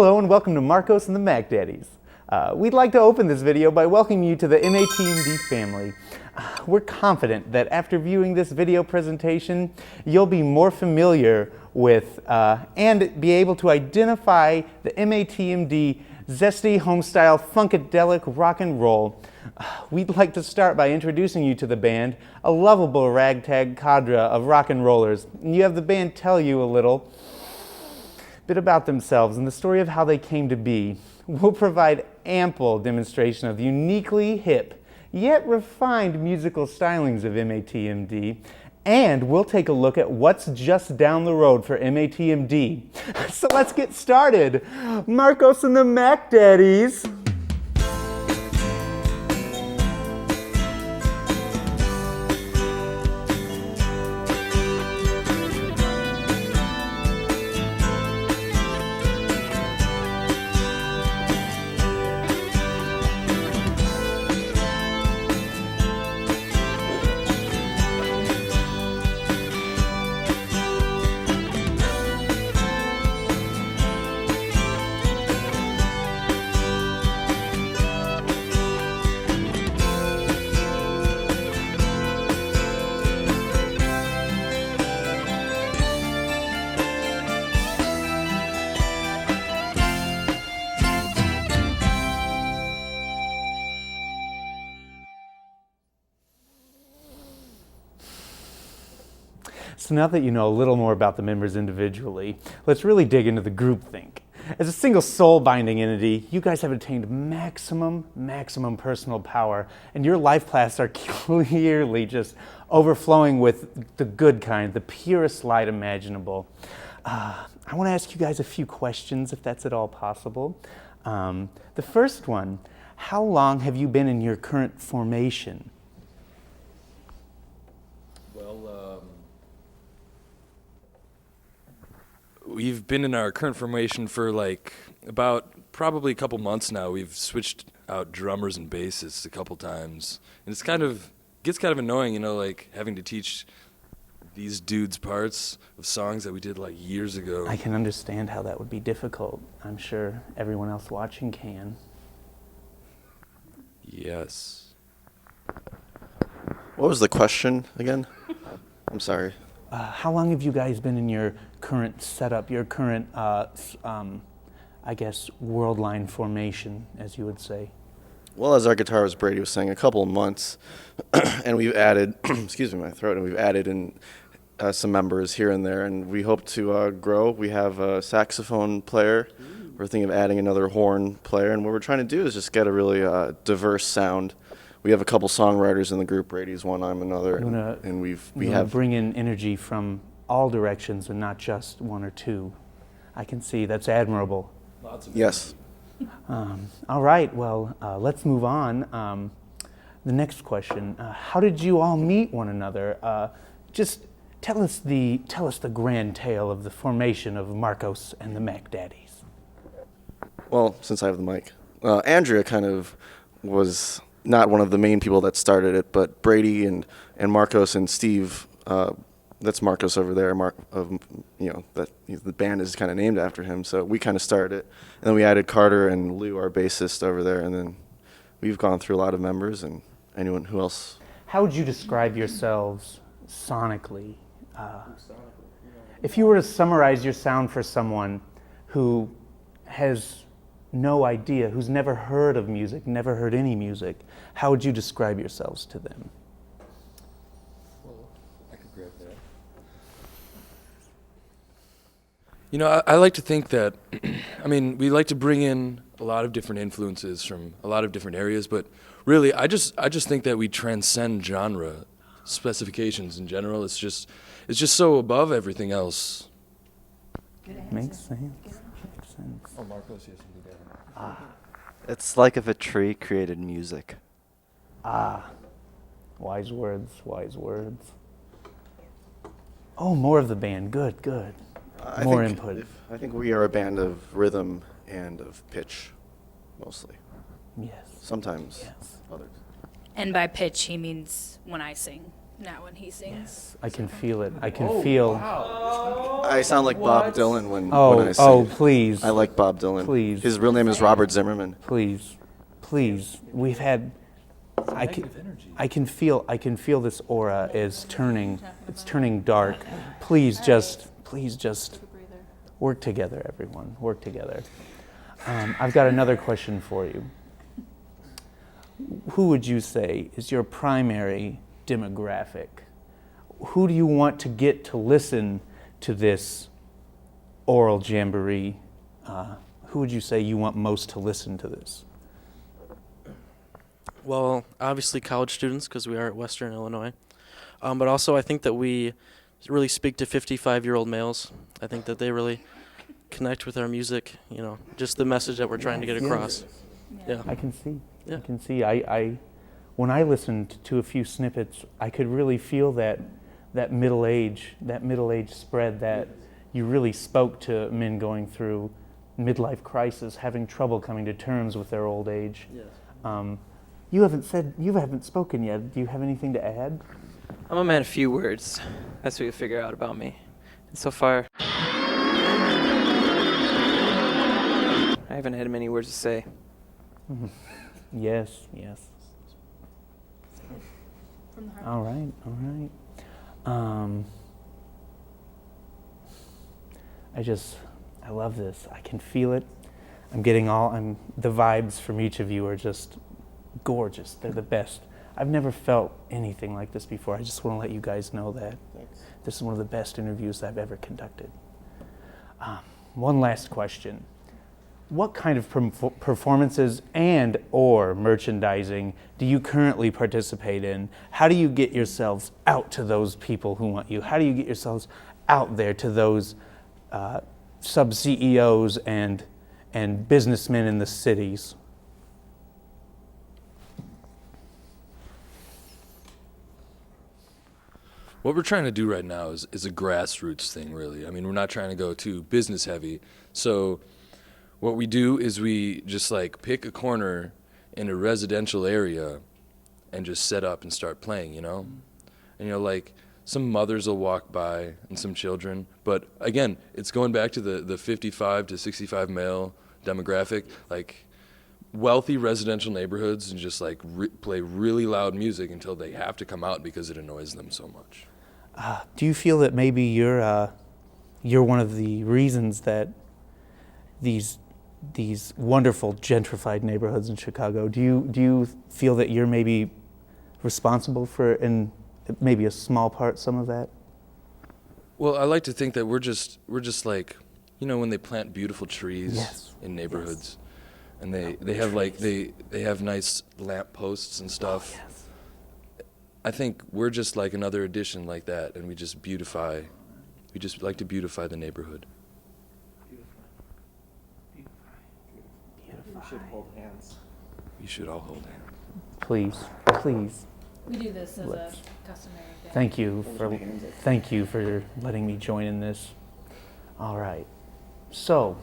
Hello and welcome to Marcos and the Mackdaddies. We'd like to open this video by welcoming you to the MATMD family. We're confident that after viewing this video presentation, you'll be more familiar with and be able to identify the MATMD zesty, homestyle, funkadelic rock and roll. We'd like to start by introducing you to the band, a lovable ragtag cadre of rock and rollers. And you have the band tell you a little bit about themselves and the story of how they came to be. We'll provide ample demonstration of the uniquely hip, yet refined musical stylings of MATMD, and we'll take a look at what's just down the road for MATMD. So let's get started. Marcos and the Mackdaddies. So now that you know a little more about the members individually, let's really dig into the groupthink. As a single soul-binding entity, you guys have attained maximum personal power, and your life paths are clearly just overflowing with the good kind, the purest light imaginable. I want to ask you guys a few questions, if that's at all possible. The first one, how long have you been in your current formation? We've been in our current formation for probably a couple months now. We've switched out drummers and bassists a couple times, and gets kind of annoying, having to teach these dudes parts of songs that we did years ago. I can understand how that would be difficult. I'm sure everyone else watching can. Yes. What was the question again? I'm sorry. How long have you guys been in your current setup, your current, world line formation, as you would say? Well, as our guitarist Brady was saying, a couple of months, and we've added, excuse me, my throat, and we've added in some members here and there, and we hope to grow. We have a saxophone player. We're thinking of adding another horn player, and what we're trying to do is just get a really diverse sound. We have a couple songwriters in the group. Brady's one, I'm another, and we have bring in energy from all directions and not just one or two. I can see that's admirable. Lots of yes. All right, well, let's move on. The next question: how did you all meet one another? Just tell us the grand tale of the formation of Marcos and the Mackdaddies. Well, since I have the mic, Andrea kind of was not one of the main people that started it, but Brady and Marcos and Steve, that's Marcos over there, the band is kind of named after him, so we kind of started it. And then we added Carter and Lou, our bassist, over there, and then we've gone through a lot of members and anyone who else. How would you describe yourselves sonically? If you were to summarize your sound for someone who has no idea, who's never heard of music, never heard any music, how would you describe yourselves to them? Well, I could grab that. I like to think that, we like to bring in a lot of different influences from a lot of different areas, but really, I just think that we transcend genre specifications in general. It's just so above everything else. Makes sense. Oh, Marcos, yes, you did. It's like if a tree created music. Wise words. Oh, more of the band. Good. More input. I think we are a band of rhythm and of pitch, mostly. Yes. Sometimes Yes. others. And by pitch, he means when I sing. Not when he sings. I can feel it. I can feel. I sound like Bob Dylan when I sing. Oh, please. I like Bob Dylan. Please. His real name is Robert Zimmerman. Please. We've had. I can feel this aura is turning. It's turning dark. Please just work together, everyone. Work together. I've got another question for you. Who would you say is your primary demographic? Who do you want to get to listen to this oral jamboree? Who would you say you want most to listen to this? Well, obviously college students, because we are at Western Illinois. But also I think that we really speak to 55-year-old males. I think that they really connect with our music, just the message that we're trying to get across. Yeah. I can see. Yeah. I can see. When I listened to a few snippets, I could really feel that middle age spread, that you really spoke to men going through midlife crisis, having trouble coming to terms with their old age. Yes. You haven't spoken yet. Do you have anything to add? I'm a man of few words. That's what you figure out about me. And so far, I haven't had many words to say. Mm-hmm. Yes. From the heart. All right. I love this. I can feel it. The vibes from each of you are just gorgeous. They're the best. I've never felt anything like this before. I just want to let you guys know that. Thanks. This is one of the best interviews I've ever conducted. One last question. What kind of performances and or merchandising do you currently participate in? How do you get yourselves out to those people who want you? How do you get yourselves out there to those sub-CEOs and businessmen in the cities? What we're trying to do right now is a grassroots thing, really. I mean, we're not trying to go too business heavy. So what we do is we just pick a corner in a residential area and just set up and start playing, And some mothers will walk by and some children. But again, it's going back to the 55 to 65 male demographic, wealthy residential neighborhoods, and just play really loud music until they have to come out because it annoys them so much. Do you feel that maybe you're one of the reasons that these wonderful gentrified neighborhoods in Chicago, do you feel that you're maybe responsible for, in maybe a small part, some of that? Well, I like to think that we're just when they plant beautiful trees in neighborhoods, and they have nice lamp posts and stuff. Oh, yes. I think we're just like another addition like that, and we just like to beautify the neighborhood. We should hold hands. We should all hold hands. Please. We do this as Let's- a customary thing. Thank you for letting me join in this. All right. So,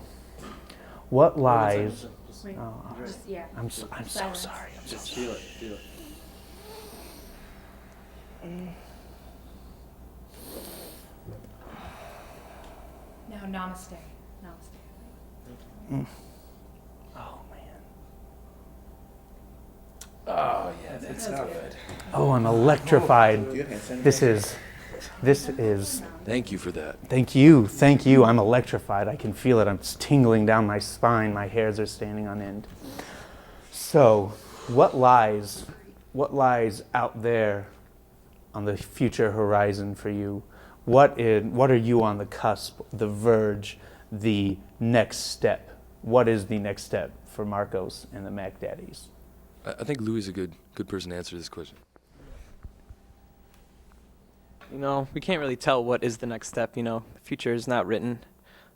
what lies? Wait, Oh, yeah. I'm so Silence. sorry. Just feel it. Now, namaste. Oh man. Oh yeah, that's good. Oh, I'm electrified. This is. Thank you for that. Thank you. I'm electrified. I can feel it. I'm tingling down my spine. My hairs are standing on end. So, what lies out there on the future horizon for you? What are you on the cusp, the verge, the next step? What is the next step for Marcos and the Mackdaddies? I think Louis is a good person to answer this question. We can't really tell what is the next step, The future is not written.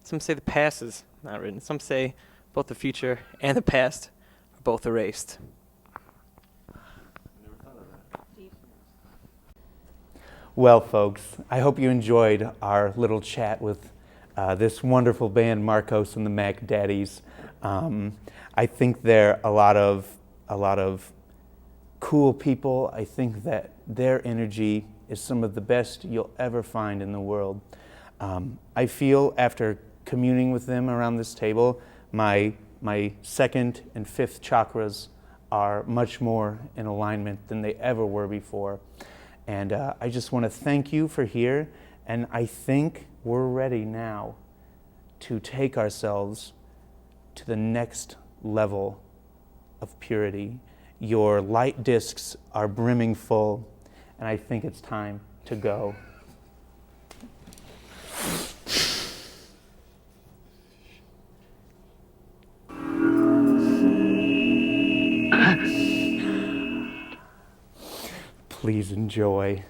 Some say the past is not written. Some say both the future and the past are both erased. Well, folks, I hope you enjoyed our little chat with this wonderful band, Marcos and the Mackdaddies. I think they're a lot of cool people. I think that their energy is some of the best you'll ever find in the world. I feel after communing with them around this table, my second and fifth chakras are much more in alignment than they ever were before. And I just want to thank you for here, and I think we're ready now to take ourselves to the next level of purity. Your light discs are brimming full, and I think it's time to go. Please enjoy.